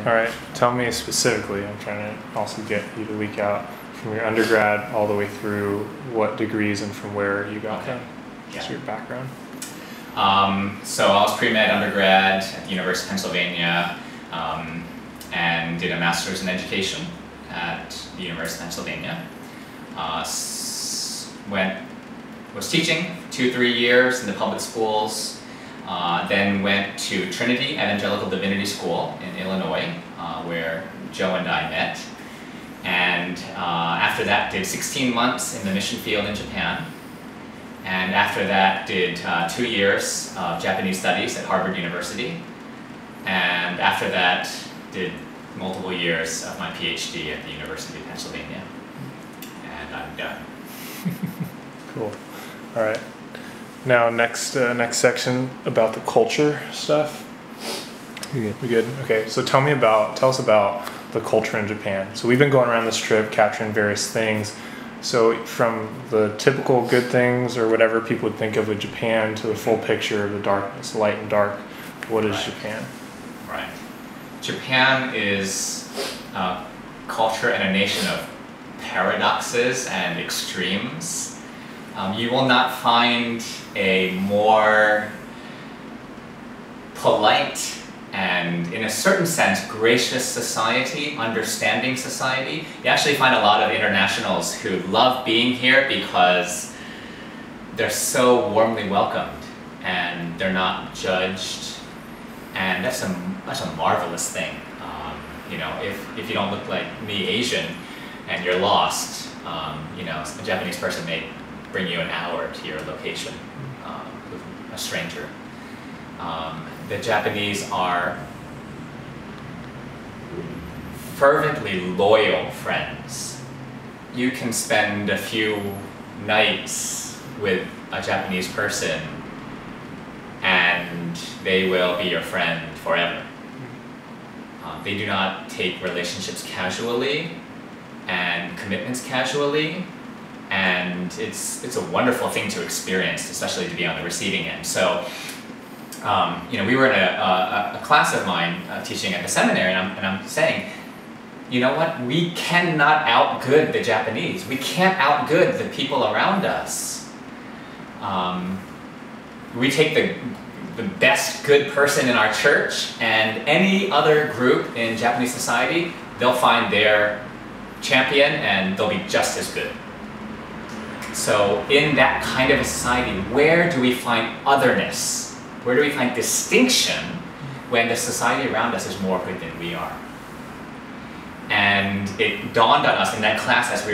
All right, tell me specifically, I'm trying to also get you to leak out from your undergrad all the way through what degrees and from where you got them. What's your background? So I was pre-med undergrad at the University of Pennsylvania and did a master's in education at the University of Pennsylvania. Was teaching 2-3 years in the public schools, then went to Trinity Evangelical Divinity School in Illinois, where Joe and I met. And after that did 16 months in the mission field in Japan. And after that did 2 years of Japanese studies at Harvard University. And after that did multiple years of my PhD at the University of Pennsylvania. And I'm done. Cool. All right. Now next section about the culture stuff. We good? Okay. So tell us about the culture in Japan. So we've been going around this trip capturing various things. So from the typical good things or whatever people would think of with Japan to the full picture of the darkness, light and dark, what is Japan? Right. Japan is a culture and a nation of paradoxes and extremes. You will not find a more polite and, in a certain sense, gracious society, understanding society. You actually find a lot of internationals who love being here because they're so warmly welcomed and they're not judged, and that's a marvelous thing. You know, if you don't look like me, Asian, and you're lost, you know, a Japanese person may bring you an hour to your location with a stranger. The Japanese are fervently loyal friends. You can spend a few nights with a Japanese person and they will be your friend forever. They do not take relationships casually and commitments casually. And it's a wonderful thing to experience, especially to be on the receiving end. So, you know, we were in a class of mine teaching at the seminary, and I'm saying, you know what? We cannot outgood the Japanese. We can't outgood the people around us. We take the best good person in our church, and any other group in Japanese society, they'll find their champion, and they'll be just as good. So in that kind of a society, where do we find otherness? Where do we find distinction when the society around us is more good than we are? And it dawned on us in that class as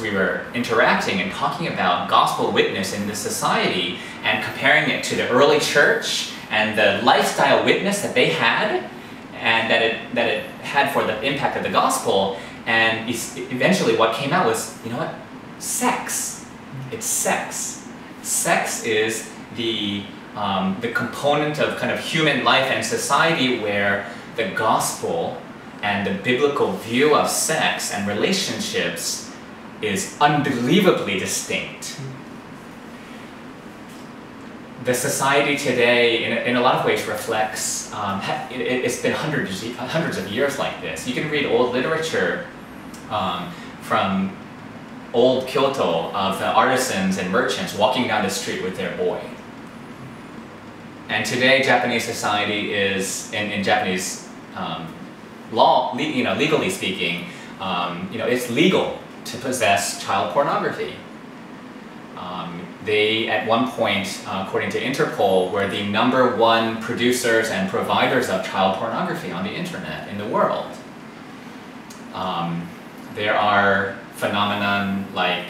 we were interacting and talking about gospel witness in this society and comparing it to the early church and the lifestyle witness that they had and that it had for the impact of the gospel. And eventually what came out was, you know what? Sex. It's sex. Sex is the component of kind of human life and society where the gospel and the biblical view of sex and relationships is unbelievably distinct. The society today, in a lot of ways, reflects, it's been hundreds of years like this. You can read old literature from old Kyoto of the artisans and merchants walking down the street with their boy. And today, Japanese society is, in Japanese law, you know, legally speaking, you know, it's legal to possess child pornography. They, at one point, according to Interpol, were the #1 producers and providers of child pornography on the internet in the world. There are phenomenon like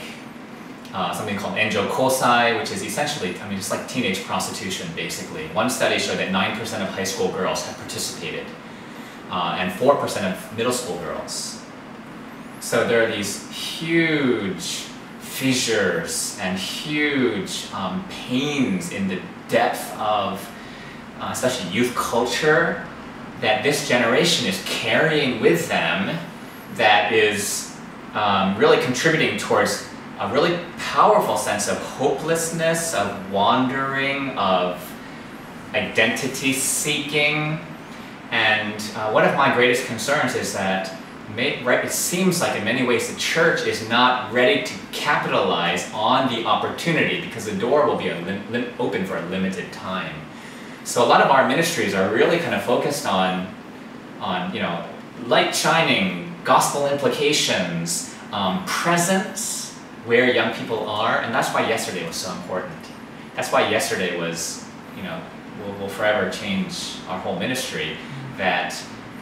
something called enjo kosai, which is essentially, I mean, just like teenage prostitution, basically. One study showed that 9% of high school girls have participated, and 4% of middle school girls. So there are these huge fissures and huge pains in the depth of, especially youth culture, that this generation is carrying with them that is really contributing towards a really powerful sense of hopelessness, of wandering, of identity seeking, And one of my greatest concerns is that it seems like in many ways the church is not ready to capitalize on the opportunity because the door will be open for a limited time. So a lot of our ministries are really kind of focused on light shining, gospel implications, presence where young people are, and that's why yesterday was so important. That's why yesterday was, will forever change our whole ministry, that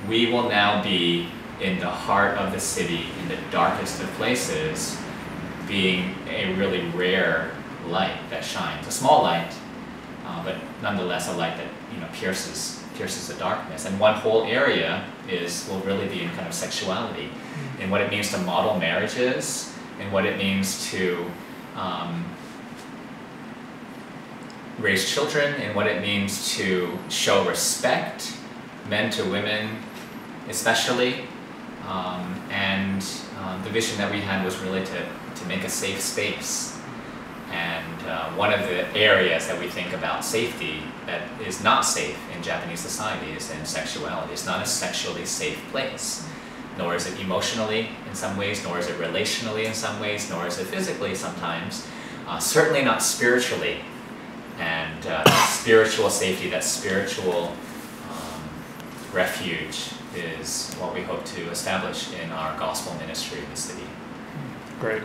we will now be in the heart of the city, in the darkest of places, being a really rare light that shines. A small light, but nonetheless a light that pierces the darkness. And one whole area will really be in kind of sexuality, and what it means to model marriages, and what it means to raise children, and what it means to show respect, men to women especially. The vision that we had was really to make a safe space. And one of the areas that we think about safety that is not safe in Japanese society is in sexuality. It's not a sexually safe place, nor is it emotionally in some ways, nor is it relationally in some ways, nor is it physically sometimes. Certainly not spiritually. And spiritual safety, that spiritual refuge, is what we hope to establish in our gospel ministry in the city. Great.